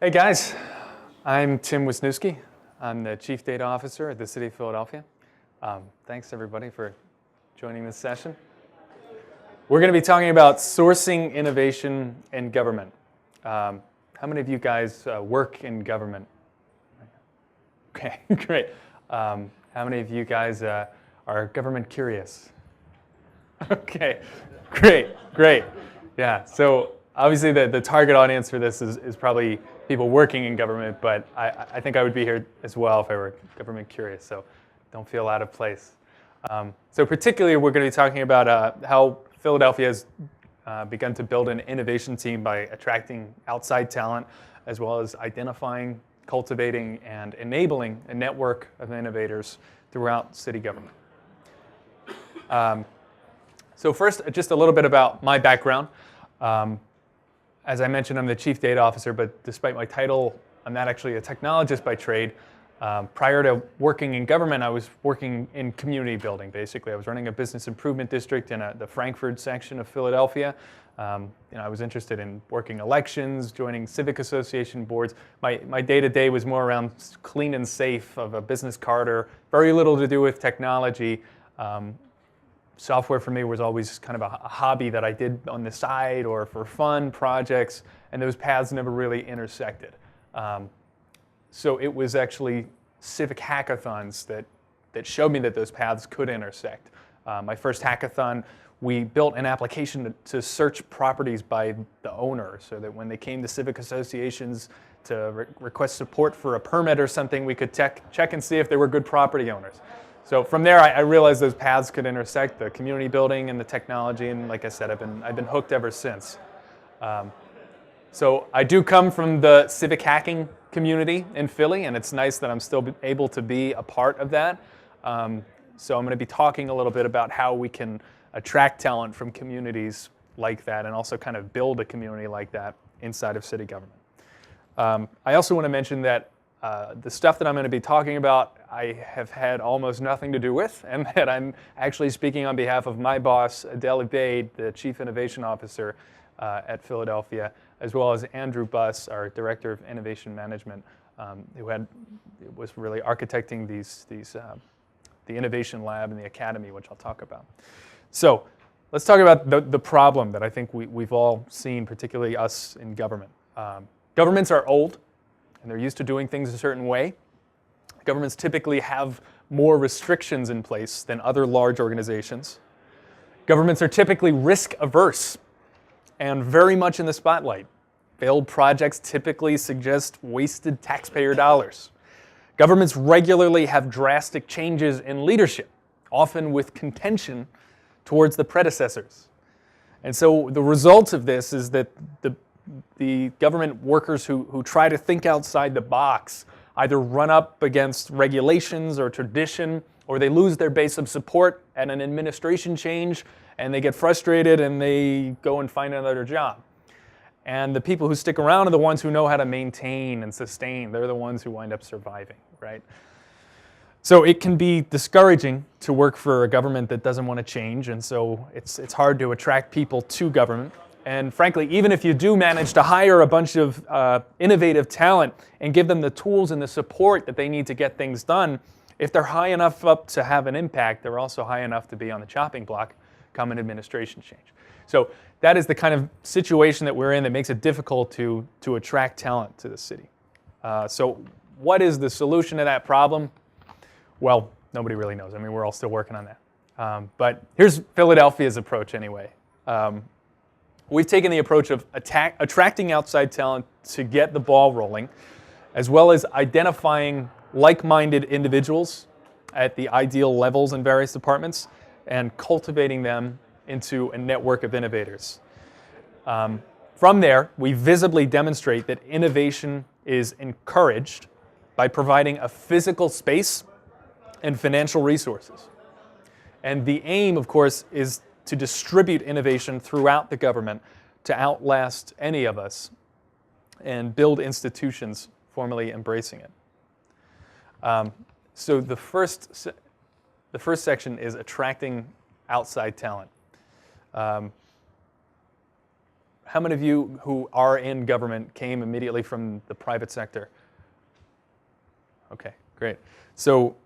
Hey guys, I'm Tim Wisniewski. I'm the Chief Data Officer at the City of Philadelphia. Thanks everybody for joining this session. We're going to be talking about sourcing innovation in government. How many of you guys work in government? Okay, great. How many of you guys are government curious? Okay, great. Yeah, so obviously the target audience for this is probably people working in government, but I think I would be here as well if I were government curious, so don't feel out of place. So particularly we're going to be talking about how Philadelphia has begun to build an innovation team by attracting outside talent, as well as identifying, cultivating, and enabling a network of innovators throughout city government. So first, just a little bit about my background. As I mentioned, I'm the Chief Data Officer, but despite my title, I'm not actually a technologist by trade. Prior to working in government, I was working in community building, basically. I was running a business improvement district in the Frankfurt section of Philadelphia. I was interested in working elections, joining civic association boards. My day-to-day was more around clean and safe of a business charter, very little to do with technology. Software for me was always kind of a hobby that I did on the side or for fun projects, and those paths never really intersected. So it was actually civic hackathons that showed me that those paths could intersect. My first hackathon, we built an application to search properties by the owner, so that when they came to civic associations to request support for a permit or something, we could check and see if they were good property owners. So from there, I realized those paths could intersect, the community building and the technology, and like I said, I've been hooked ever since. So I do come from the civic hacking community in Philly, and it's nice that I'm still able to be a part of that. So I'm going to be talking a little bit about how we can attract talent from communities like that, and also kind of build a community like that inside of city government. I also want to mention that the stuff that I'm going to be talking about, I have had almost nothing to do with, and that I'm actually speaking on behalf of my boss, Adele Abaid, the Chief Innovation Officer at Philadelphia, as well as Andrew Buss, our Director of Innovation Management, who was really architecting the Innovation Lab and the Academy, which I'll talk about. So let's talk about the problem that I think we've all seen, particularly us in government. Governments are old, and they're used to doing things a certain way. Governments typically have more restrictions in place than other large organizations. Governments are typically risk-averse and very much in the spotlight. Failed projects typically suggest wasted taxpayer dollars. Governments regularly have drastic changes in leadership, often with contention towards the predecessors. And so the result of this is that the government workers who try to think outside the box either run up against regulations or tradition, or they lose their base of support at an administration change, and they get frustrated and they go and find another job. And the people who stick around are the ones who know how to maintain and sustain. They're the ones who wind up surviving, right? So it can be discouraging to work for a government that doesn't want to change, and so it's hard to attract people to government. And frankly, even if you do manage to hire a bunch of innovative talent and give them the tools and the support that they need to get things done, if they're high enough up to have an impact, they're also high enough to be on the chopping block come an administration change. So that is the kind of situation that we're in that makes it difficult to attract talent to the city. So what is the solution to that problem? Well, nobody really knows. I mean, we're all still working on that. But here's Philadelphia's approach anyway. We've taken the approach of attracting outside talent to get the ball rolling, as well as identifying like-minded individuals at the ideal levels in various departments and cultivating them into a network of innovators. From there, we visibly demonstrate that innovation is encouraged by providing a physical space and financial resources. And the aim, of course, is to distribute innovation throughout the government to outlast any of us and build institutions formally embracing it. So the first section is attracting outside talent. How many of you who are in government came immediately from the private sector? Okay, great. So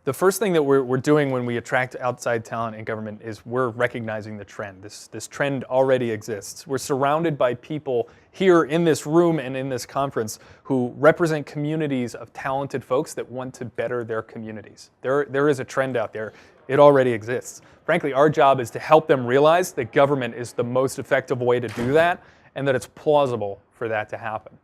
the first thing that we're doing when we attract outside talent in government is we're recognizing the trend. This trend already exists. We're surrounded by people here in this room and in this conference who represent communities of talented folks that want to better their communities. There is a trend out there. It already exists. Frankly, our job is to help them realize that government is the most effective way to do that and that it's plausible for that to happen.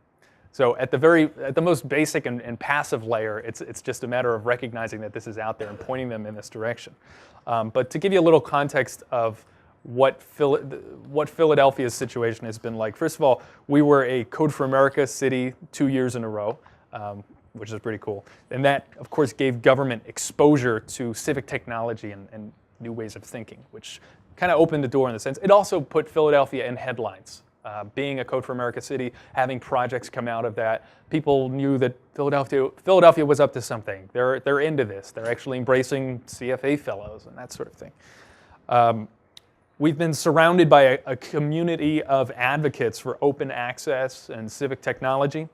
So at the most basic and passive layer, it's just a matter of recognizing that this is out there and pointing them in this direction. But to give you a little context of what Philadelphia's situation has been like, first of all, we were a Code for America city 2 years in a row, which is pretty cool. And that, of course, gave government exposure to civic technology and new ways of thinking, which kind of opened the door in the sense. It also put Philadelphia in headlines. Being a Code for America city, having projects come out of that, people knew that Philadelphia was up to something. They're into this. They're actually embracing CFA fellows and that sort of thing. We've been surrounded by a community of advocates for open access and civic technology.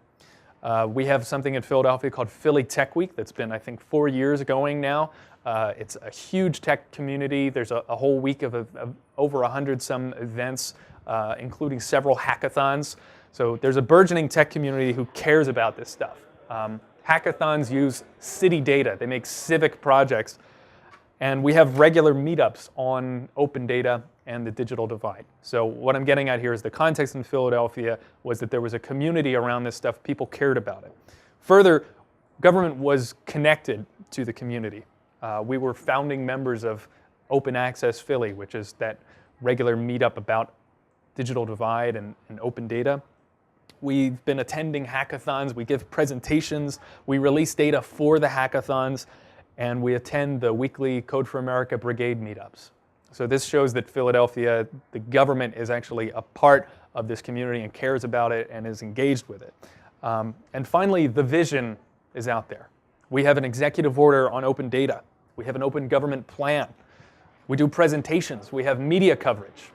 We have something in Philadelphia called Philly Tech Week that's been, I think, 4 years going now. It's a huge tech community. There's a whole week of over 100-some events, including several hackathons. So there's a burgeoning tech community who cares about this stuff. Hackathons use city data. They make civic projects. And we have regular meetups on open data and the digital divide. So what I'm getting at here is the context in Philadelphia was that there was a community around this stuff. People cared about it. Further, government was connected to the community. We were founding members of Open Access Philly, which is that regular meetup about digital divide and open data. We've been attending hackathons. We give presentations. We release data for the hackathons. And we attend the weekly Code for America Brigade meetups. So this shows that Philadelphia, the government is actually a part of this community and cares about it and is engaged with it. And finally, the vision is out there. We have an executive order on open data. We have an open government plan. We do presentations. We have media coverage.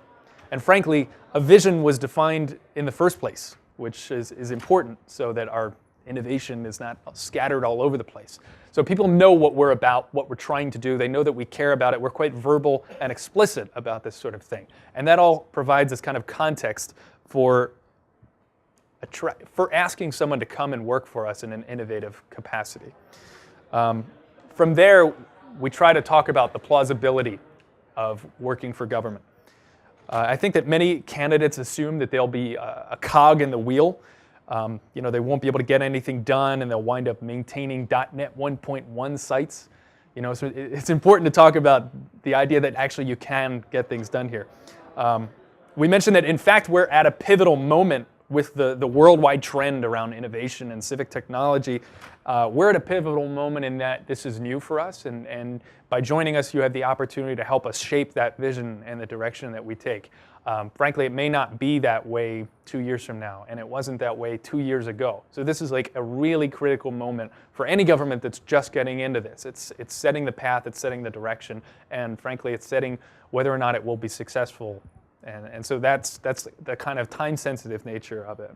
And frankly, a vision was defined in the first place, which is important so that our innovation is not scattered all over the place. So people know what we're about, what we're trying to do. They know that we care about it. We're quite verbal and explicit about this sort of thing. And that all provides this kind of context for asking someone to come and work for us in an innovative capacity. From there, we try to talk about the plausibility of working for government. I think that many candidates assume that they'll be a cog in the wheel. They won't be able to get anything done, and they'll wind up maintaining .NET 1.1 sites. So it's important to talk about the idea that actually you can get things done here. We mentioned that, in fact, we're at a pivotal moment with the worldwide trend around innovation and civic technology. We're at a pivotal moment in that this is new for us, and by joining us, you have the opportunity to help us shape that vision and the direction that we take. Frankly, it may not be that way 2 years from now, and it wasn't that way 2 years ago. So this is like a really critical moment for any government that's just getting into this. It's setting the path, it's setting the direction, and frankly, it's setting whether or not it will be successful. And so that's the kind of time-sensitive nature of it.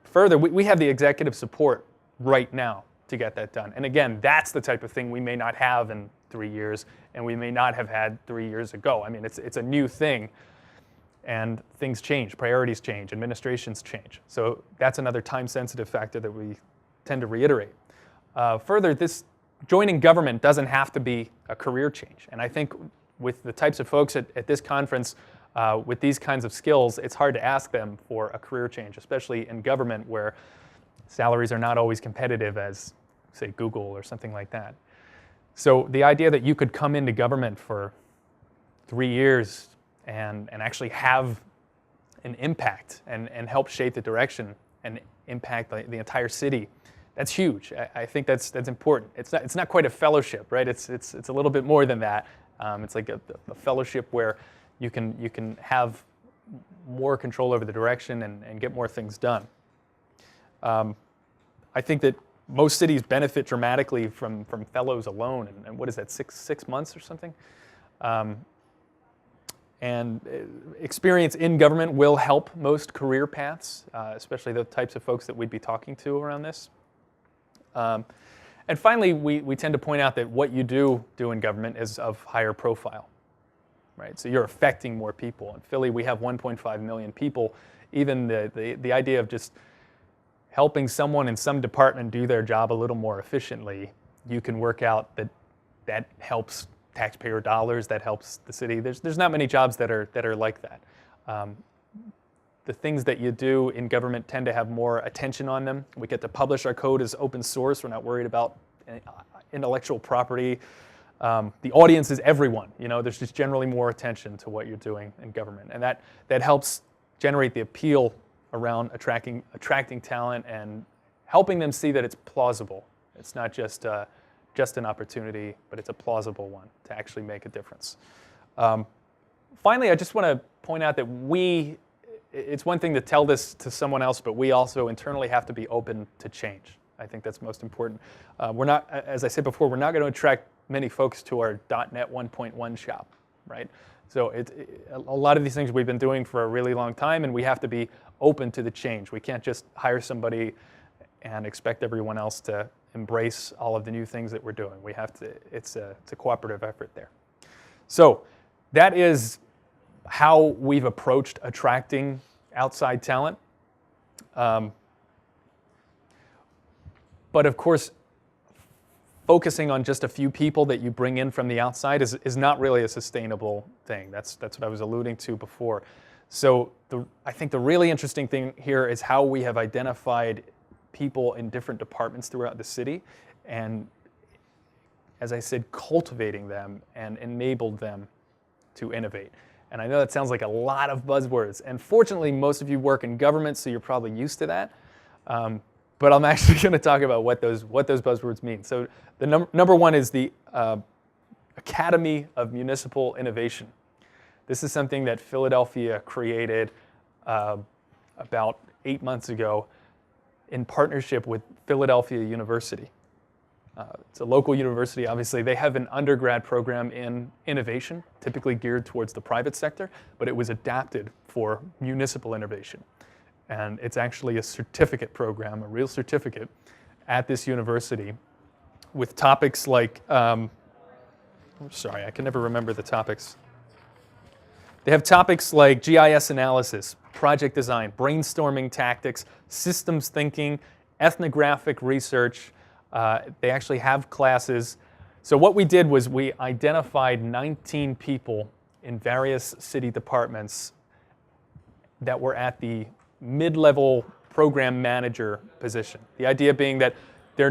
Further, we have the executive support right now to get that done. And again, that's the type of thing we may not have in 3 years, and we may not have had 3 years ago. I mean, it's a new thing, and things change, priorities change, administrations change. So that's another time-sensitive factor that we tend to reiterate. Further, this joining government doesn't have to be a career change. And I think with the types of folks at this conference with these kinds of skills, it's hard to ask them for a career change, especially in government where salaries are not always competitive as, say, Google or something like that. So the idea that you could come into government for 3 years and actually have an impact and help shape the direction and impact the entire city, that's huge. I think that's important. It's not quite a fellowship, right? It's a little bit more than that. It's like a fellowship where you can have more control over the direction and get more things done. I think that most cities benefit dramatically from fellows alone, and what is that, six months or something? And experience in government will help most career paths, especially the types of folks that we'd be talking to around this. And finally, we tend to point out that what you do in government is of higher profile, right? So you're affecting more people. In Philly, we have 1.5 million people. Even the idea of just helping someone in some department do their job a little more efficiently, you can work out that helps taxpayer dollars, that helps the city. There's not many jobs that are like that. The things that you do in government tend to have more attention on them. We get to publish our code as open source. We're not worried about intellectual property. The audience is everyone. There's just generally more attention to what you're doing in government, and that helps generate the appeal around attracting talent and helping them see that it's plausible. It's not just an opportunity, but it's a plausible one to actually make a difference. Finally, I just want to point out that it's one thing to tell this to someone else, but we also internally have to be open to change. I think that's most important. We're not, as I said before, we're not going to attract many folks to our .NET 1.1 shop, right? So a lot of these things we've been doing for a really long time, and we have to be open to the change. We can't just hire somebody and expect everyone else to embrace all of the new things that we're doing. We have to. It's a cooperative effort there. So that is how we've approached attracting outside talent. But of course, focusing on just a few people that you bring in from the outside is not really a sustainable thing. That's what I was alluding to before. So I think the really interesting thing here is how we have identified people in different departments throughout the city, and as I said, cultivating them and enabled them to innovate. And I know that sounds like a lot of buzzwords, and fortunately most of you work in government, so you're probably used to that. But I'm actually going to talk about what those buzzwords mean. So the number one is the Academy of Municipal Innovation. This is something that Philadelphia created about 8 months ago in partnership with Philadelphia University. It's a local university, obviously. They have an undergrad program in innovation, typically geared towards the private sector, but it was adapted for municipal innovation. And it's actually a certificate program, a real certificate, at this university with topics like, I'm sorry, I can never remember the topics. They have topics like GIS analysis, project design, brainstorming tactics, systems thinking, ethnographic research. They actually have classes. So what we did was we identified 19 people in various city departments that were at the mid-level program manager position. The idea being that they're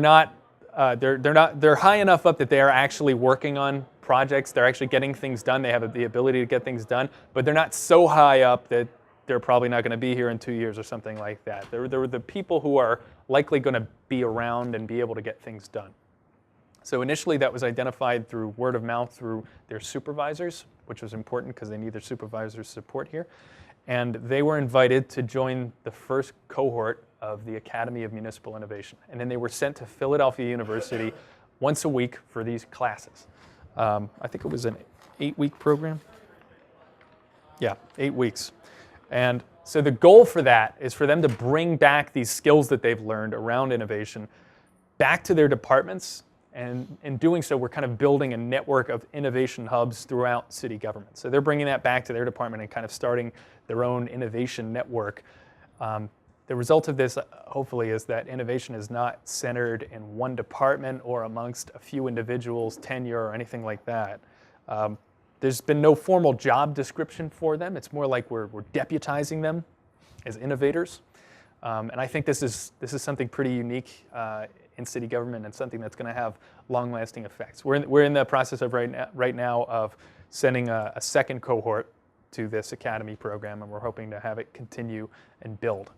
high enough up that they are actually working on projects. They're actually getting things done. They have the ability to get things done, but they're not so high up that they're probably not going to be here in 2 years or something like that. They're the people who are likely going to be around and be able to get things done. So initially that was identified through word of mouth through their supervisors, which was important because they need their supervisors' support here. And they were invited to join the first cohort of the Academy of Municipal Innovation. And then they were sent to Philadelphia University once a week for these classes. I think it was an 8-week program. Yeah, 8 weeks. And so the goal for that is for them to bring back these skills that they've learned around innovation back to their departments. And in doing so, we're kind of building a network of innovation hubs throughout city government. So they're bringing that back to their department and kind of starting their own innovation network. The result of this, hopefully, is that innovation is not centered in one department or amongst a few individuals, tenure, or anything like that. There's been no formal job description for them. It's more like we're deputizing them as innovators. And I think this is something pretty unique in city government and something that's going to have long-lasting effects. We're in the process of right now of sending a second cohort to this academy program, and we're hoping to have it continue and build.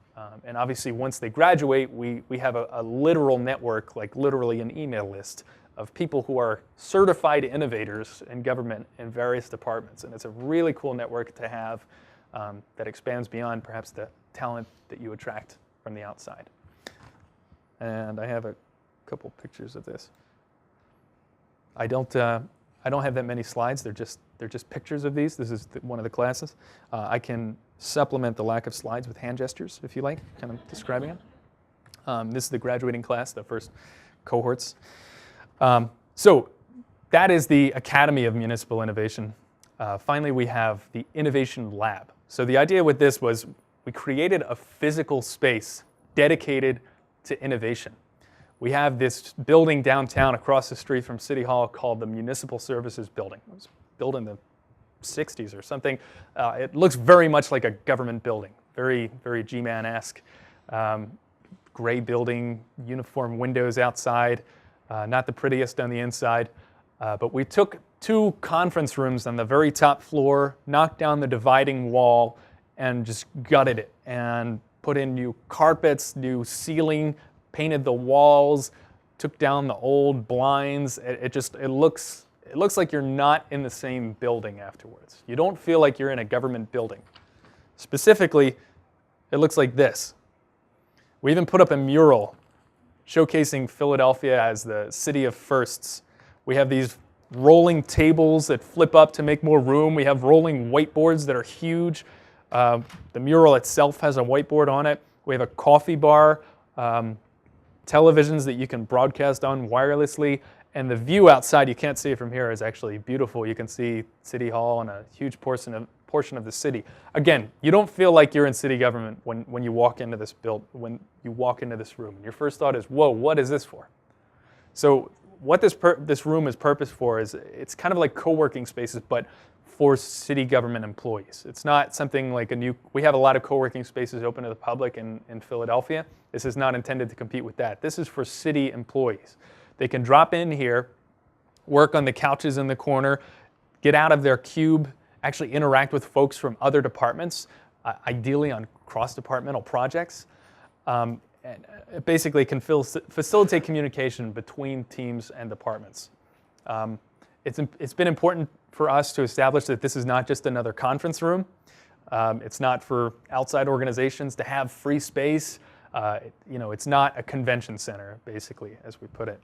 And obviously, once they graduate, we have a literal network, like literally an email list of people who are certified innovators in government in various departments. And it's a really cool network to have that expands beyond perhaps the talent that you attract from the outside. And I have a couple pictures of this. I don't I don't have that many slides. They're just pictures of these. This is one of the classes. I can supplement the lack of slides with hand gestures, if you like, kind of describing it. This is the graduating class, the first cohorts. So that is the Academy of Municipal Innovation. Finally, we have the Innovation Lab. So the idea with this was we created a physical space dedicated to innovation. We have this building downtown across the street from City Hall called the Municipal Services Building. It was built in the 60s or something. It looks very much like a government building, very, very G-Man-esque. Gray building, uniform windows outside, not the prettiest on the inside. But we took 2 conference rooms on the very top floor, knocked down the dividing wall, and just gutted it and put in new carpets, new ceiling, painted the walls, took down the old blinds. It looks like you're not in the same building afterwards. You don't feel like you're in a government building. Specifically, it looks like this. We even put up a mural showcasing Philadelphia as the city of firsts. We have these rolling tables that flip up to make more room. We have rolling whiteboards that are huge. The mural itself has a whiteboard on it. We have a coffee bar, televisions that you can broadcast on wirelessly, and the view outside, you can't see it from here, is actually beautiful. You can see City Hall and a huge portion of the city. Again, you don't feel like you're in city government when you walk into this when you walk into this room. Your first thought is, whoa, what is this for? So what this room is purposed for is it's kind of like co-working spaces, but for city government employees. It's not something like we have a lot of co-working spaces open to the public in Philadelphia. This is not intended to compete with that. This is for city employees. They can drop in here, work on the couches in the corner, get out of their cube, actually interact with folks from other departments, ideally on cross-departmental projects, and basically can facilitate communication between teams and departments. It's been important for us to establish that this is not just another conference room. It's not for outside organizations to have free space. It's not a convention center, basically, as we put it.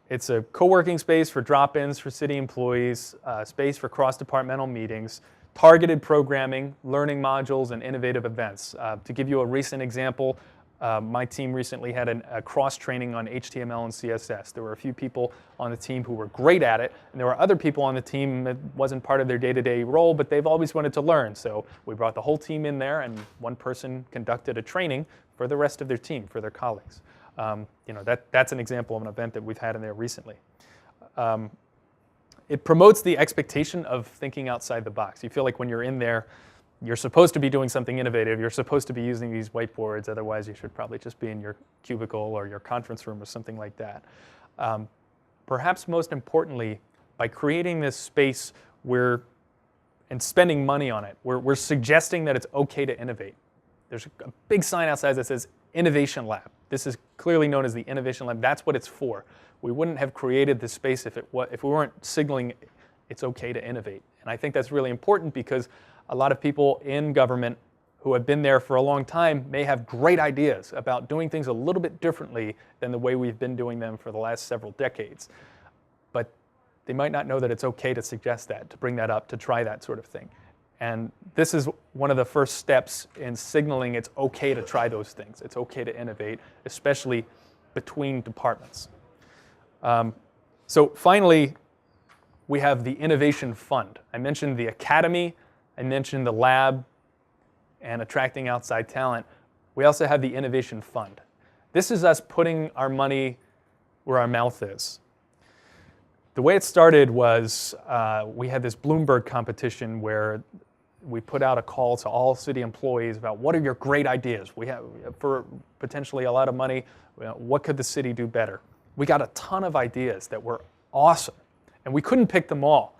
It's a co-working space for drop-ins for city employees, space for cross-departmental meetings, targeted programming, learning modules, and innovative events. To give you a recent example, my team recently had a cross-training on HTML and CSS. There were a few people on the team who were great at it, and there were other people on the team that wasn't part of their day-to-day role, but they've always wanted to learn. So we brought the whole team in there, and one person conducted a training for the rest of their team, for their colleagues. That's an example of an event that we've had in there recently. It promotes the expectation of thinking outside the box. You feel like when you're in there, you're supposed to be doing something innovative. You're supposed to be using these whiteboards. Otherwise, you should probably just be in your cubicle or your conference room or something like that. Perhaps most importantly, by creating this space and spending money on it, we're suggesting that it's okay to innovate. There's a big sign outside that says Innovation Lab. This is clearly known as the Innovation Lab. That's what it's for. We wouldn't have created this space if we weren't signaling it's okay to innovate. And I think that's really important because a lot of people in government who have been there for a long time may have great ideas about doing things a little bit differently than the way we've been doing them for the last several decades. But they might not know that it's okay to suggest that, to bring that up, to try that sort of thing. And this is one of the first steps in signaling it's okay to try those things. It's okay to innovate, especially between departments. So finally, we have the Innovation Fund. I mentioned the Academy, I mentioned the lab, and attracting outside talent. We also have the Innovation Fund. This is us putting our money where our mouth is. The way it started was we had this Bloomberg competition where we put out a call to all city employees about what are your great ideas? We have, for potentially a lot of money, what could the city do better? We got a ton of ideas that were awesome, and we couldn't pick them all.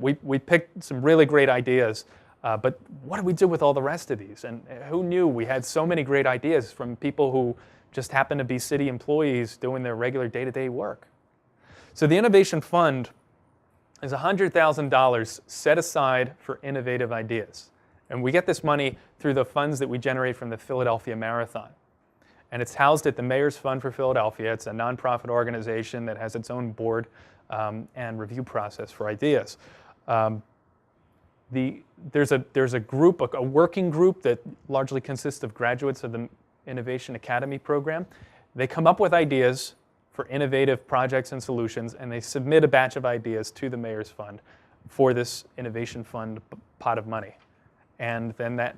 We picked some really great ideas, but what do we do with all the rest of these? And who knew we had so many great ideas from people who just happen to be city employees doing their regular day-to-day work? So the Innovation Fund is $100,000 set aside for innovative ideas. And we get this money through the funds that we generate from the Philadelphia Marathon. And it's housed at the Mayor's Fund for Philadelphia. It's a nonprofit organization that has its own board. and review process for ideas. There's a group, a working group that largely consists of graduates of the Innovation Academy program. They come up with ideas for innovative projects and solutions, and they submit a batch of ideas to the Mayor's Fund for this Innovation Fund pot of money. And then that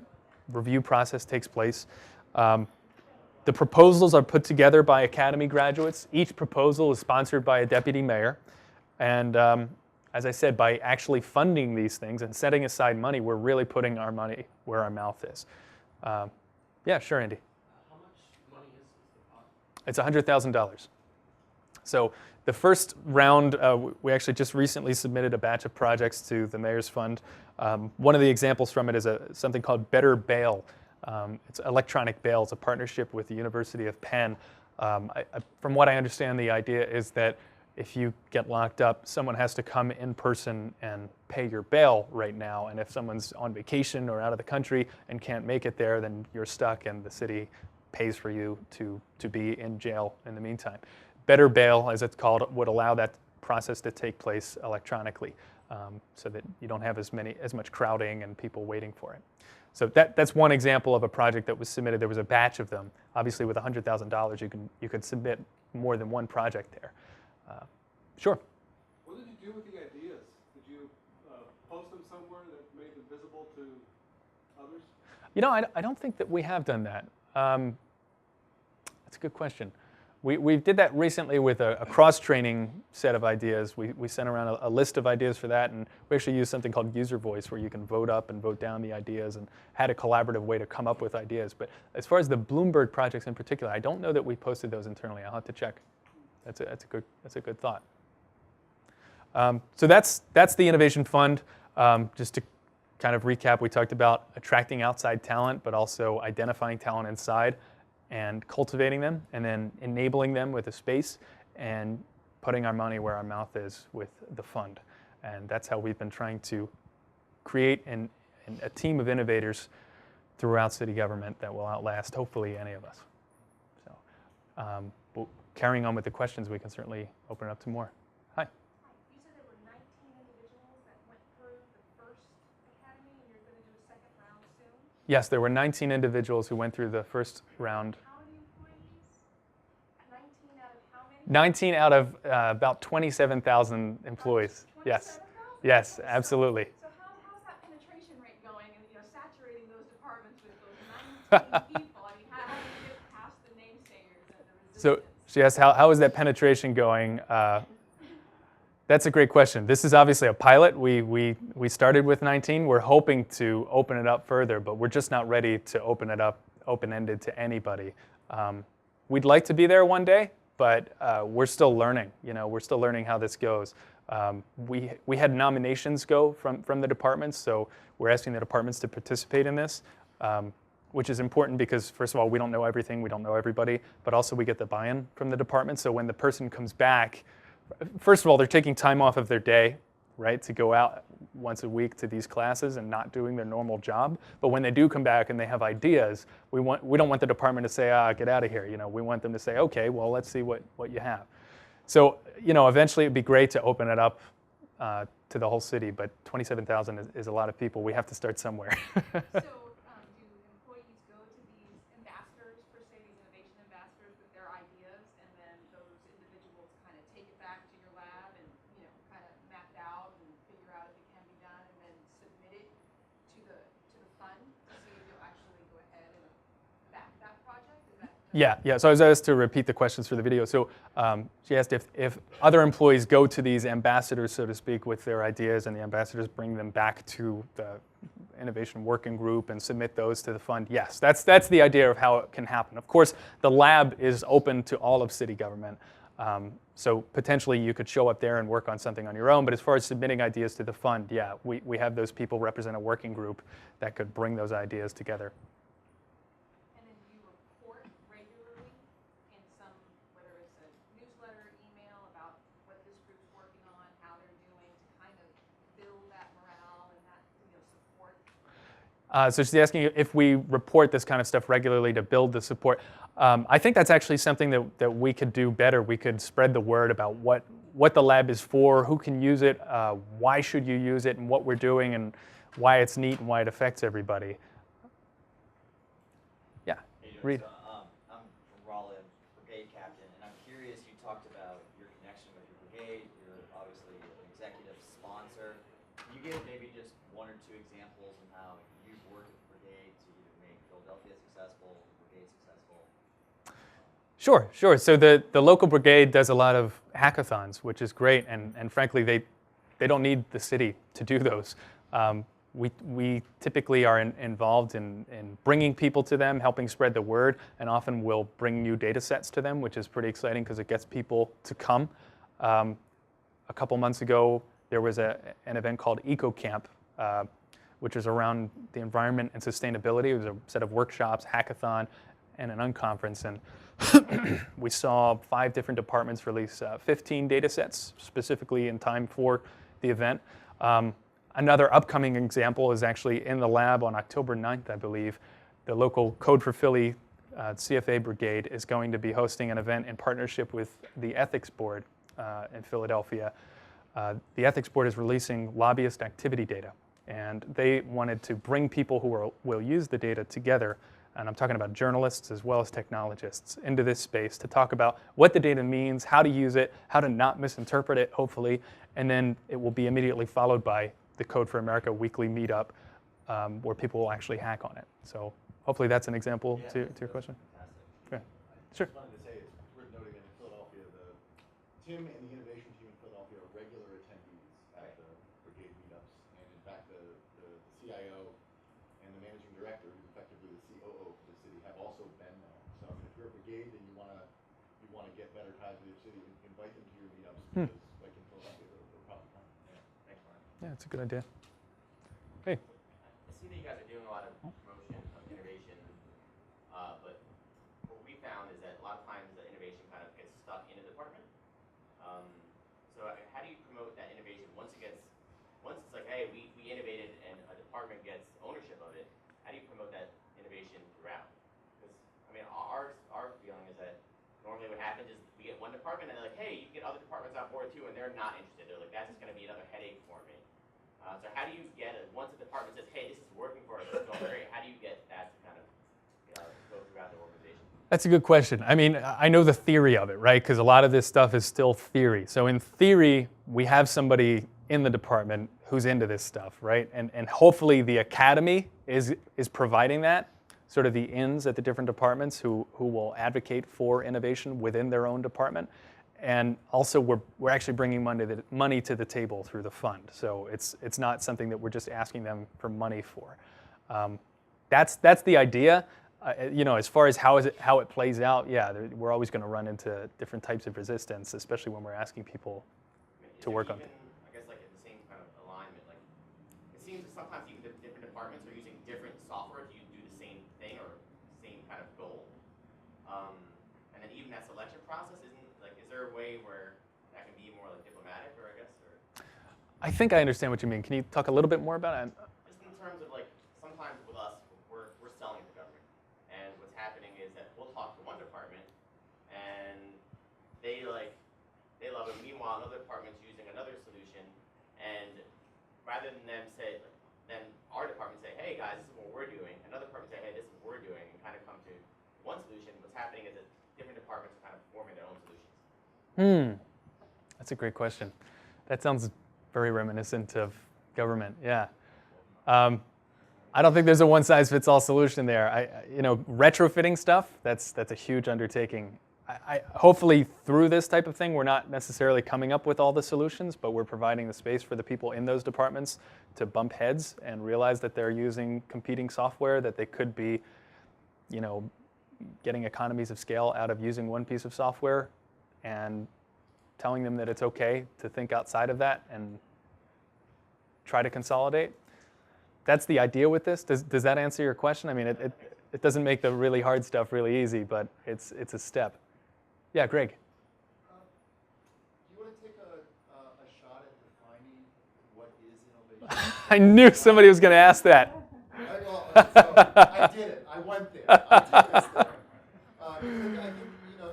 review process takes place. The proposals are put together by Academy graduates. Each proposal is sponsored by a deputy mayor. And as I said, by actually funding these things and setting aside money, we're really putting our money where our mouth is. Yeah, sure, Andy. How much money is the pot? It's $100,000. So the first round, we actually just recently submitted a batch of projects to the Mayor's Fund. One of the examples from it is something called Better Bail. It's electronic bail. It's a partnership with the University of Penn. From what I understand, the idea is that if you get locked up, someone has to come in person and pay your bail right now. And if someone's on vacation or out of the country and can't make it there, then you're stuck and the city pays for you to be in jail in the meantime. Better Bail, as it's called, would allow that process to take place electronically so that you don't have as much crowding and people waiting for it. So that's one example of a project that was submitted. There was a batch of them. Obviously, with $100,000, you could submit more than one project there. Sure. What did you do with the ideas? Did you post them somewhere that made them visible to others? You know, I don't think that we have done that. That's a good question. We did that recently with a cross-training set of ideas. We sent around a list of ideas for that, and we actually used something called user voice, where you can vote up and vote down the ideas, and had a collaborative way to come up with ideas. But as far as the Bloomberg projects in particular, I don't know that we posted those internally. I'll have to check. That's a good thought. So that's the Innovation Fund. Just to kind of recap, we talked about attracting outside talent, but also identifying talent inside and cultivating them, and then enabling them with a space and putting our money where our mouth is with the fund. And that's how we've been trying to create a team of innovators throughout city government that will outlast, hopefully, any of us. So, carrying on with the questions, we can certainly open it up to more. Hi. You said there were 19 individuals that went through the first academy, and you're going to do a second round soon? Yes, there were 19 individuals who went through the first round. How many employees? 19 out of how many? 19 out of about 27,000 employees. Yes. 27,000? Yes, absolutely. So how's that penetration rate going, and saturating those departments with those 19 people? I mean, how do you get past the naysayers and the resistance? So she asked, how is that penetration going? That's a great question. This is obviously a pilot. We started with 19. We're hoping to open it up further, but we're just not ready to open it up open-ended to anybody. We'd like to be there one day, but we're still learning. We're still learning how this goes. We had nominations go from the departments, so we're asking the departments to participate in this, which is important because, first of all, we don't know everything, we don't know everybody, but also we get the buy-in from the department. So when the person comes back, first of all, they're taking time off of their day, right, to go out once a week to these classes and not doing their normal job. But when they do come back and they have ideas, we don't want the department to say, get out of here. We want them to say, okay, well, let's see what you have. So, eventually it'd be great to open it up to the whole city, but 27,000 is a lot of people. We have to start somewhere. So do employees go to these ambassadors, per se, these innovation ambassadors with their ideas, and then those individuals kind of take it back to your lab and, kind of map it out and figure out if it can be done, and then submit it to the fund to see if you'll actually go ahead and back that project? Is that Yeah. So I was asked to repeat the questions for the video. So she asked if other employees go to these ambassadors, so to speak, with their ideas, and the ambassadors bring them back to the innovation working group and submit those to the fund. Yes, that's the idea of how it can happen. Of course, the lab is open to all of city government. So potentially you could show up there and work on something on your own. But as far as submitting ideas to the fund, yeah, we have those people represent a working group that could bring those ideas together. And then do you report regularly in some, whether it's a newsletter, email, about what this group's working on, how they're doing, to kind of build that morale and that support? So she's asking if we report this kind of stuff regularly to build the support. I think that's actually something that we could do better. We could spread the word about what the lab is for, who can use it, why should you use it, and what we're doing, and why it's neat and why it affects everybody. Yeah, Reed. So, I'm from Rollin, brigade captain, and I'm curious, you talked about your connection with your brigade. You're obviously an executive sponsor. Can you give maybe just one or two examples of how you've worked with the brigade to either make Philadelphia successful, the brigade successful? Sure, sure. So the local brigade does a lot of hackathons, which is great, and frankly, they don't need the city to do those. We typically are involved in bringing people to them, helping spread the word, and often we'll bring new data sets to them, which is pretty exciting because it gets people to come. A couple months ago, there was an event called Eco Camp, which is around the environment and sustainability. It was a set of workshops, hackathon, and an unconference. And we saw 5 different departments release 15 data sets specifically in time for the event. Another upcoming example is actually in the lab on October 9th, I believe. The local Code for Philly CFA Brigade is going to be hosting an event in partnership with the Ethics Board in Philadelphia. The Ethics Board is releasing lobbyist activity data, and they wanted to bring people who will use the data together, and I'm talking about journalists as well as technologists, into this space to talk about what the data means, how to use it, how to not misinterpret it, hopefully, and then it will be immediately followed by the Code for America weekly meetup where people will actually hack on it. So hopefully that's an example to your question. Fantastic. Okay. Sure. I wanted to say it's worth noting in Philadelphia, Tim and the innovation team in Philadelphia are regular attendees at the brigade meetups. And in fact, the CIO and the managing director, who's effectively the COO for the city, have also been there. So if you're a brigade and you want to get better ties with your city, invite them to your meetups because like in Philadelphia, they'll probably come. Yeah. Thanks, Mark. Yeah, it's a good idea. Hey. I see that you guys are doing a lot of promotion of innovation, but what we found is that a lot of times the innovation kind of gets stuck in a department. So how do you promote that innovation once it's like, hey, we innovated and a department gets ownership of it? How do you promote that innovation throughout? Because I mean, our feeling is that normally what happens is we get one department and they're like, hey, you can get other departments on board too, and they're not interested. They're like, that's just going to be another headache for me. So how do you get it once a department says, hey, this is working for us, it's going great? How do you get that to kind of go throughout the organization? That's a good question. I mean, I know the theory of it, right? Because a lot of this stuff is still theory. So in theory, we have somebody in the department who's into this stuff, right? And hopefully the academy is providing that, sort of the ins at the different departments who will advocate for innovation within their own department. And also we're actually bringing money to the table through the fund. So it's not something that we're just asking them for money for. That's the idea. As far as how it plays out, yeah, we're always going to run into different types of resistance, especially when we're asking people to work on it. I guess like in the same kind of alignment, like it seems that sometimes even the different departments are using different software to do the same thing or same kind of goal. And then even that selection process is there a way where that can be more like diplomatic, or I guess, or? I think I understand what you mean. Can you talk a little bit more about it? Just in terms of like, sometimes with us, we're selling to government, and what's happening is that we'll talk to one department, and they love it. Meanwhile, another department's using another solution, and rather than them say, then our department say, hey guys, this is what we're doing. Another department say, hey, this is what we're doing, and kind of come to one solution. What's happening is that different departments are kind of forming their own solutions. That's a great question. That sounds very reminiscent of government. Yeah. I don't think there's a one-size-fits-all solution there. Retrofitting stuff, that's a huge undertaking. Hopefully through this type of thing, we're not necessarily coming up with all the solutions, but we're providing the space for the people in those departments to bump heads and realize that they're using competing software, that they could be, getting economies of scale out of using one piece of software, and telling them that it's okay to think outside of that and try to consolidate. That's the idea with this. Does that answer your question? I mean, it doesn't make the really hard stuff really easy, but it's a step. Yeah, Greg. Do you want to take a shot at defining what is innovation? I knew somebody was going to ask that. I did it. I went there. I did this thing. I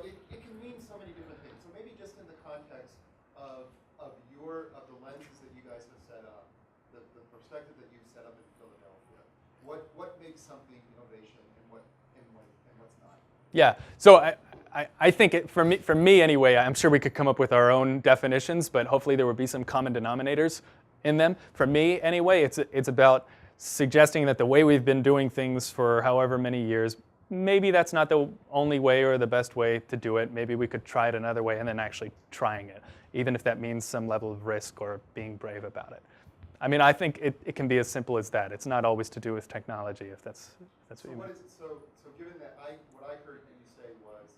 think it can mean so many different things. So maybe just in the context of Yeah. So I think for me anyway, I'm sure we could come up with our own definitions, but hopefully there would be some common denominators in them. For me anyway, it's about suggesting that the way we've been doing things for however many years, maybe that's not the only way or the best way to do it. Maybe we could try it another way and then actually trying it, even if that means some level of risk or being brave about it. I mean, I think it can be as simple as that. It's not always to do with technology, if that's what you mean. So given that what I heard you say was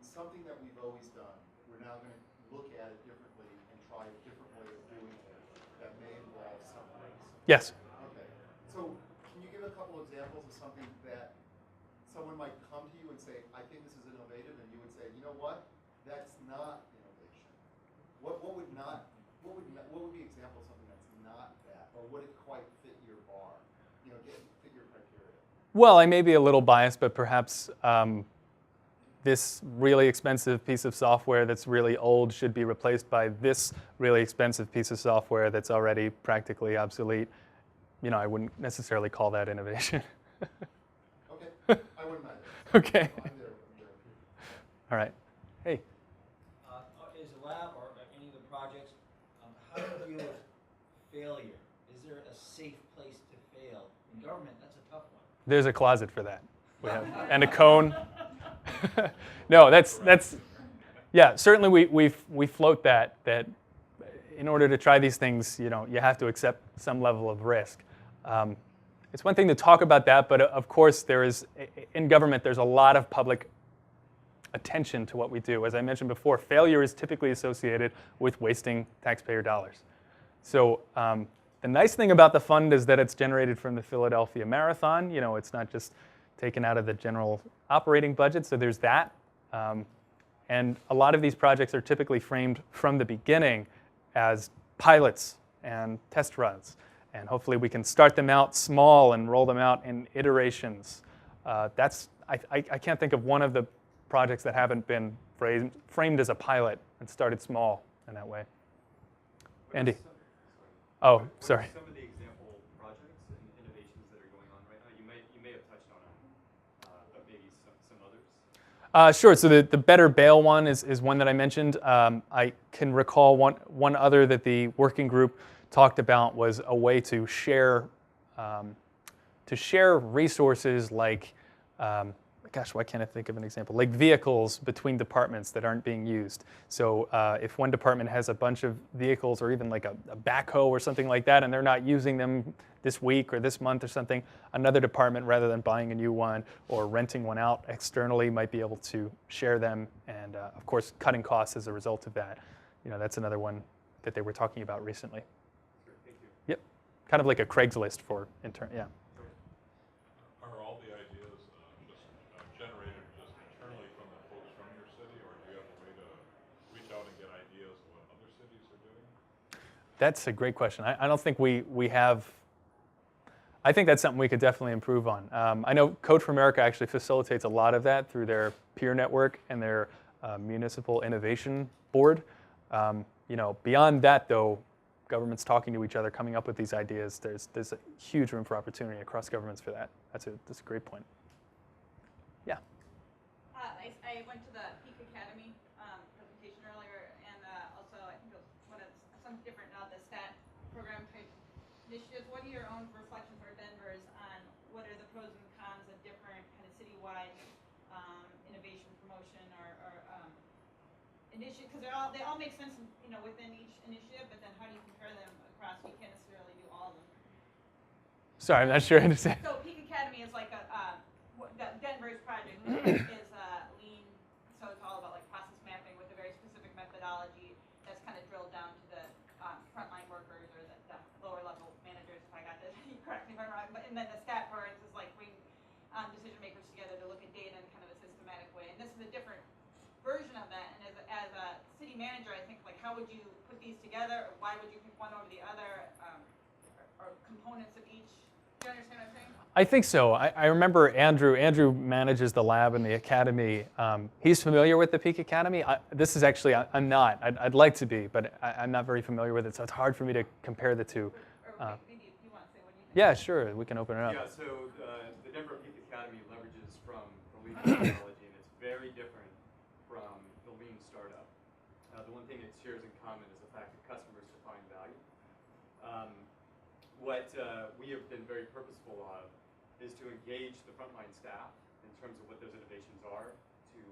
something that we've always done, we're now going to look at it differently and try a different way of doing it that may involve some risk. Yes. Okay. So can you give a couple examples of something that someone might come to you and say, I think this is innovative, and you would say, you know what, that's not innovation. What would be an example of something that's not that, or would it quite fit your bar, fit your criteria? Well, I may be a little biased, but perhaps this really expensive piece of software that's really old should be replaced by this really expensive piece of software that's already practically obsolete. I wouldn't necessarily call that innovation. Okay, I wouldn't mind it. Okay. I'm there. All right. Hey. Is the lab or any of the projects, how do you deal with failure? Is there a safe place to fail? In government, that's a tough one. There's a closet for that. We have, and a cone. No, that's yeah. Certainly, we float that in order to try these things, you have to accept some level of risk. It's one thing to talk about that, but of course, in government, there's a lot of public attention to what we do. As I mentioned before, failure is typically associated with wasting taxpayer dollars. So the nice thing about the fund is that it's generated from the Philadelphia Marathon. It's not just taken out of the general operating budget, so there's that. And a lot of these projects are typically framed from the beginning as pilots and test runs. And hopefully we can start them out small and roll them out in iterations. I can't think of one of the projects that haven't been framed as a pilot and started small in that way. Andy? Oh, sorry. Some of the example projects and innovations that are going on right now, you may have touched on them, but maybe some others. Sure. So the Better Bail one is one that I mentioned. I can recall one other that the working group talked about was a way to share resources like, gosh, why can't I think of an example? Like vehicles between departments that aren't being used. So if one department has a bunch of vehicles or even like a backhoe or something like that, and they're not using them this week or this month or something, another department, rather than buying a new one or renting one out externally, might be able to share them and, of course, cutting costs as a result of that. That's another one that they were talking about recently. Sure, thank you. Yep. Kind of like a Craigslist for yeah. Are all the ideas just generated just internally from the folks from your city, or do you have a way to reach out and get ideas of what other cities are doing? That's a great question. I don't think we have. I think that's something we could definitely improve on. I know Code for America actually facilitates a lot of that through their peer network and their Municipal Innovation Board. Beyond that, though, governments talking to each other, coming up with these ideas, there's a huge room for opportunity across governments for that. That's a great point. Yeah. I went to the Peak Academy presentation earlier, and also I think it was something different now, the STAT program type initiatives. What are your own reflections or Denver's on what are the pros and cons of different kind of citywide innovation promotion or initiative? Because they all make sense, within each initiative, but then how do you compare them across? You can't necessarily do all of them. Sorry, I'm not sure I understand. So Peak Academy is like Denver's project is lean, so it's all about like process mapping with a very specific methodology that's kind of drilled down to the frontline workers or the lower level managers. If I got this, correct me if I'm wrong. And then the STAT parts is like bring decision makers together to look at data in kind of a systematic way. And this is a different version of that. And as a city manager, I think like how would you put these together, or why would you pick one over the other, or components of each? Do you understand what I'm saying? I think so. I remember Andrew. Andrew manages the lab in the academy. He's familiar with the Peak Academy. This is actually, I'm not. I'd like to be, but I'm not very familiar with it, so it's hard for me to compare the two. Or maybe you want to say what you think. Yeah, sure. We can open it up. Yeah, so the Denver Peak Academy leverages from the leading technology very different from the lean startup. The one thing it shares in common is the fact that customers define value. What we have been very purposeful of is to engage the frontline staff in terms of what those innovations are, to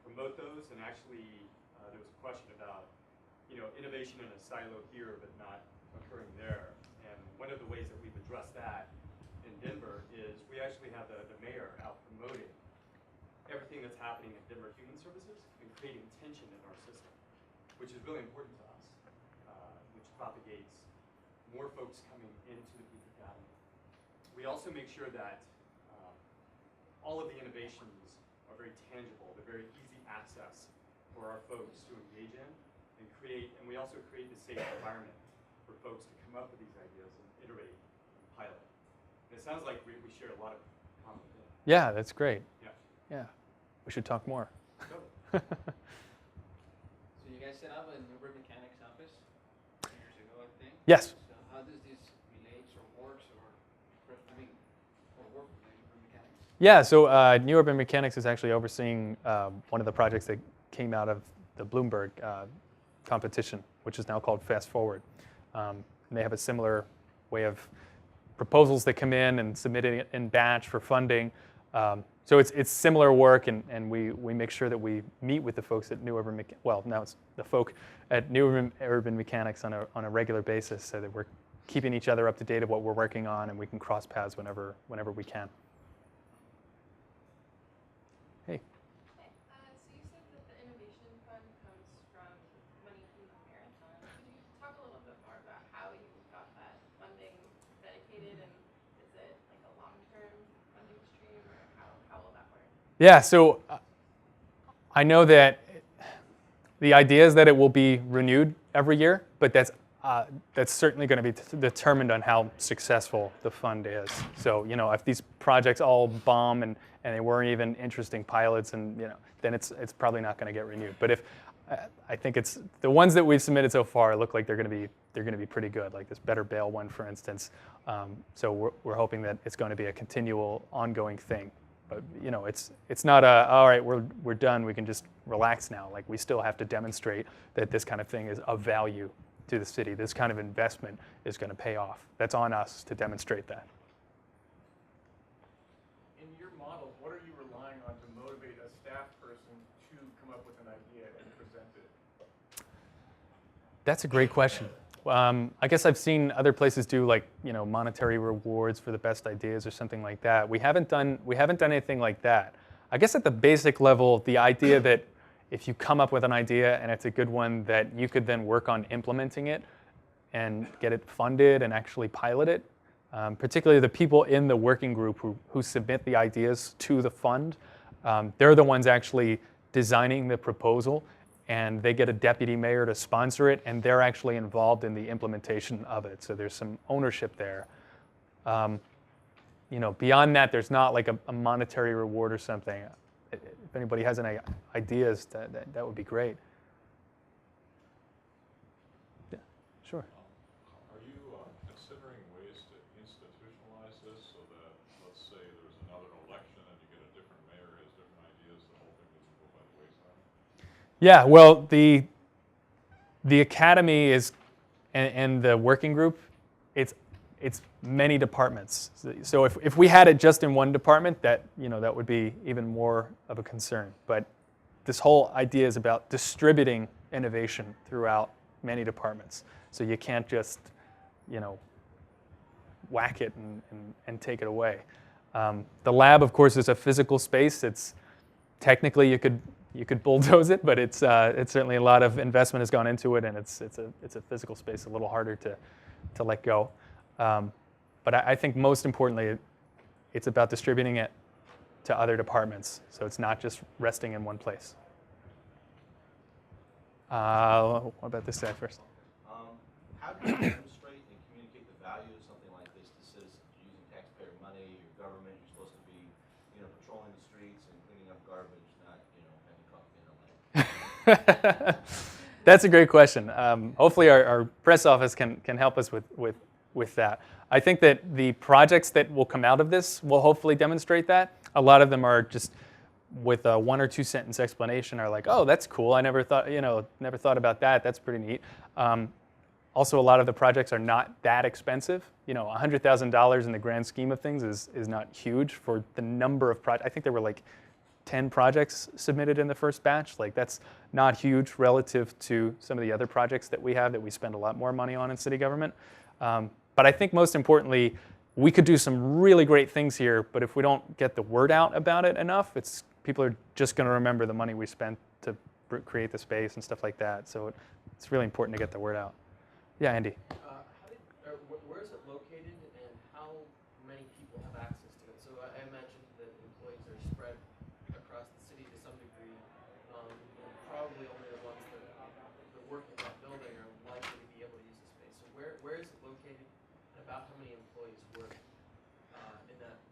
promote those, and actually there was a question about innovation in a silo here but not occurring there. And one of the ways that we've addressed that in Denver is we actually have the mayor out promoting everything that's happening in Denver Human Services and creating tension in our system, which is really important to us, which propagates more folks coming into the Peak Academy. We also make sure that all of the innovations are very tangible, they're very easy access for our folks to engage in and create, and we also create the safe environment for folks to come up with these ideas and iterate and pilot. And it sounds like we share a lot of common things. Yeah, that's great. Yeah. Yeah, we should talk more. Totally. So you guys set up a Newberg Mechanics office years ago, I think. Yes. So how does this relate or works or work with Newberg Mechanics? Yeah, so New Urban Mechanics is actually overseeing one of the projects that came out of the Bloomberg competition, which is now called Fast Forward. And they have a similar way of proposals that come in and submitting it in batch for funding. So it's similar work, and we make sure that we meet with the folks at New Urban now it's the folk at New Urban Mechanics on a regular basis, so that we're keeping each other up to date of what we're working on, and we can cross paths whenever we can. Hey. So you said that the Innovation Fund comes from money from the marathon. Could you talk a little bit more about how you got that funding dedicated, and is it like a long-term funding stream, or how will that work? Yeah, so I know that the idea is that it will be renewed every year, but that's certainly going to be determined on how successful the fund is. So, if these projects all bomb and they weren't even interesting pilots, and then it's probably not going to get renewed. But if I think it's the ones that we've submitted so far look like they're going to be pretty good. Like this Better Bail one, for instance. So we're hoping that it's going to be a continual, ongoing thing. But it's not all right. We're done. We can just relax now. Like we still have to demonstrate that this kind of thing is of value to the city. This kind of investment is going to pay off. That's on us to demonstrate that. In your model, what are you relying on to motivate a staff person to come up with an idea and present it? That's a great question. I guess I've seen other places do like monetary rewards for the best ideas or something like that. We haven't done anything like that. I guess at the basic level, the idea that if you come up with an idea and it's a good one, that you could then work on implementing it and get it funded and actually pilot it. Particularly the people in the working group who submit the ideas to the fund, they're the ones actually designing the proposal, and they get a deputy mayor to sponsor it, and they're actually involved in the implementation of it. So there's some ownership there. Beyond that, there's not like a monetary reward or something. If anybody has any ideas, that would be great. Yeah, sure. Are you considering ways to institutionalize this so that, let's say, there's another election and you get a different mayor who has different ideas, the whole thing doesn't go by the wayside? Yeah, well, the academy is, and the working group, it's many departments. So if we had it just in one department, that would be even more of a concern. But this whole idea is about distributing innovation throughout many departments. So you can't just, whack it and take it away. The lab, of course, is a physical space. It's technically you could bulldoze it, but it's certainly a lot of investment has gone into it, and it's a physical space, a little harder to let go. But I think most importantly, it's about distributing it to other departments, so it's not just resting in one place. What about this side first? How do you demonstrate and communicate the value of something like this to citizens? You're using taxpayer money, your government, you're supposed to be, patrolling the streets and cleaning up garbage, not, having coffee in LA. That's a great question. Hopefully our press office can help us with that. I think that the projects that will come out of this will hopefully demonstrate that. A lot of them are just with a 1 or 2 sentence explanation are like, oh, that's cool. I never thought, never thought about that. That's pretty neat. Also, a lot of the projects are not that expensive. $100,000 in the grand scheme of things is not huge for the number of projects. I think there were like 10 projects submitted in the first batch. Like, that's not huge relative to some of the other projects that we have that we spend a lot more money on in city government. But I think most importantly, we could do some really great things here, but if we don't get the word out about it enough, people are just going to remember the money we spent to create the space and stuff like that. So it's really important to get the word out. Yeah, Andy. Where is it located, and how many people have access to it? So I imagine that employees are spread across the city to some degree. Probably only the ones that work in that building are likely to be able to use the space. So where is it located, and about how many employees work in that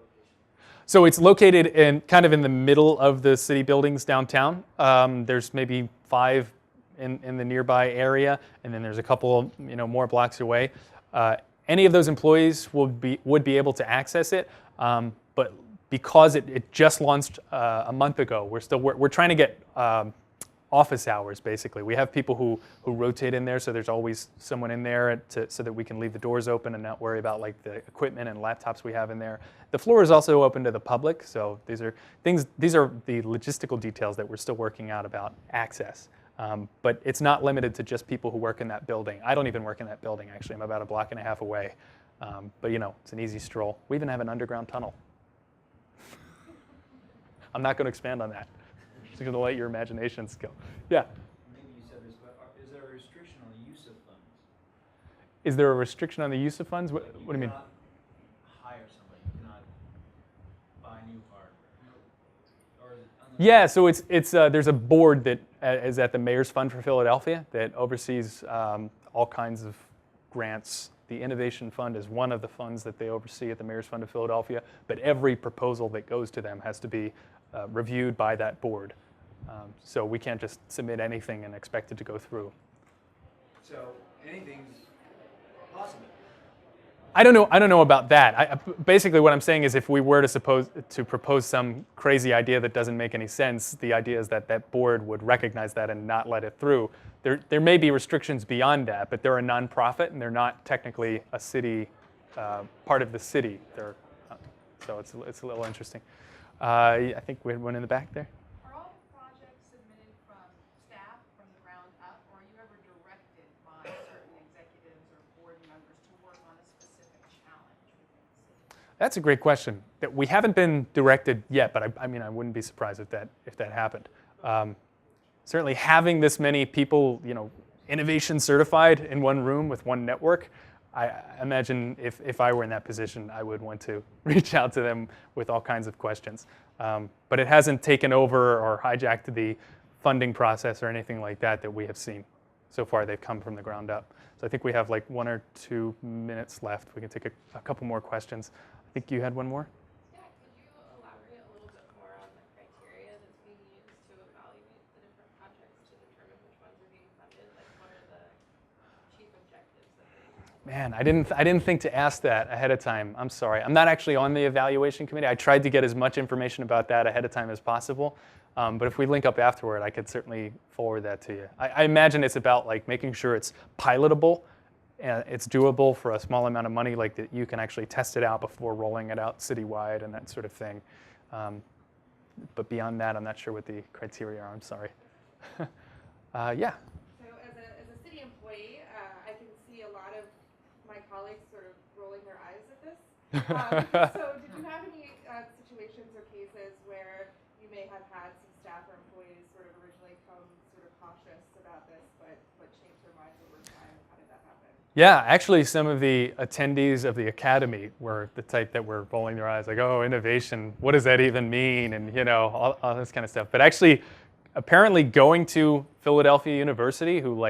location? So it's located kind of in the middle of the city buildings downtown. There's maybe 5 in the nearby area, and then there's a couple more blocks away. Any of those employees would be able to access it, but because it just launched a month ago, we're trying to get office hours. Basically, we have people who rotate in there, so there's always someone in there so that we can leave the doors open and not worry about like the equipment and laptops we have in there. The floor is also open to the public, so these are the logistical details that we're still working out about access. But it's not limited to just people who work in that building. I don't even work in that building, actually. I'm about a block and a half away. But it's an easy stroll. We even have an underground tunnel. I'm not going to expand on that. I'm just going to let your imaginations go. Yeah? Maybe you said this, but is there a restriction on the use of funds? Is there a restriction on the use of funds? What do you mean? You cannot hire somebody. You cannot buy new hardware. Or is it unlimited? Yeah, so it's there's a board that is at the Mayor's Fund for Philadelphia that oversees all kinds of grants. The Innovation Fund is one of the funds that they oversee at the Mayor's Fund of Philadelphia, but every proposal that goes to them has to be reviewed by that board. So we can't just submit anything and expect it to go through. So anything's possible. I don't know about that. Basically, what I'm saying is, if we were to propose some crazy idea that doesn't make any sense, the idea is that that board would recognize that and not let it through. There may be restrictions beyond that, but they're a nonprofit and they're not technically a city part of the city. So it's a little interesting. I think we had one in the back there. Are all projects submitted from staff from the ground up, or are you ever directed by certain executives or board members to work on a specific challenge within the city? That's a great question. We haven't been directed yet, but I mean, I wouldn't be surprised if that happened. Certainly, having this many people, innovation certified in one room with one network, I imagine if I were in that position, I would want to reach out to them with all kinds of questions. But it hasn't taken over or hijacked the funding process or anything like that we have seen. So far, they've come from the ground up. So I think we have like 1 or 2 minutes left. We can take a couple more questions. I think you had one more? Yeah, could you elaborate a little bit more on the criteria that's being used to evaluate the different projects to determine which ones are being funded? Like, what are the chief objectives that they're using? Man, I didn't think to ask that ahead of time. I'm sorry. I'm not actually on the evaluation committee. I tried to get as much information about that ahead of time as possible. But if we link up afterward, I could certainly forward that to you. I imagine it's about like making sure it's pilotable and it's doable for a small amount of money, like that you can actually test it out before rolling it out citywide and that sort of thing. But beyond that, I'm not sure what the criteria are. I'm sorry. Yeah. So as a city employee, I can see a lot of my colleagues sort of rolling their eyes at this. So did you have any situations or cases where you may have had some staff or employees sort of originally come sort of cautious about this, but change their minds over time? How did that happen? Yeah, actually some of the attendees of the academy were the type that were rolling their eyes like, oh, innovation, what does that even mean? And all this kind of stuff. But actually, apparently going to Philadelphia University, who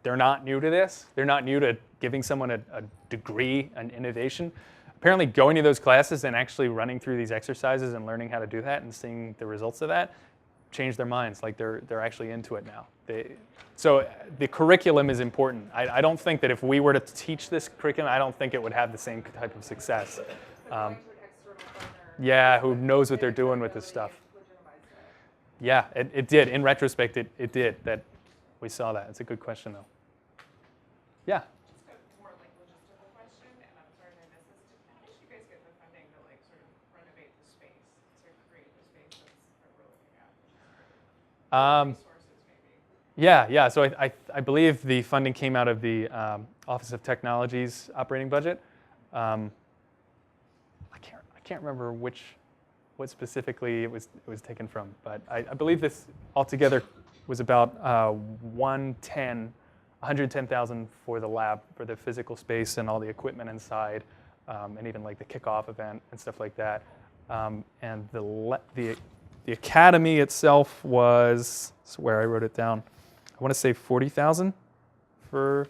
they're not new to this. They're not new to giving someone a degree in innovation. Apparently going to those classes and actually running through these exercises and learning how to do that and seeing the results of that changed their minds. Like they're actually into it now. So the curriculum is important. I don't think that if we were to teach this curriculum, I don't think it would have the same type of success. So going to an external partner Yeah, who knows what they're doing with this stuff. Yeah, it did. In retrospect, it did. That we saw that. It's a good question, though. Yeah. Just a more like logistical question, and I'm sorry if I missed this. How did you guys get the funding to like sort of renovate the space, to create the space that we're looking at? Resources, maybe. Yeah. So I believe the funding came out of the Office of Technology's operating budget. I can't remember what specifically it was taken from, but I believe this altogether was about 110,000 for the lab, for the physical space and all the equipment inside, and even like the kickoff event and stuff like that. And the academy itself was, that's where I wrote it down, I want to say 40,000 for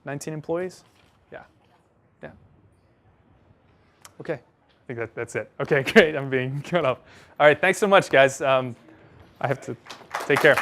19 employees. Yeah. Okay, I think that's it. Okay, great. I'm being cut off. All right, thanks so much, guys. I have to take care.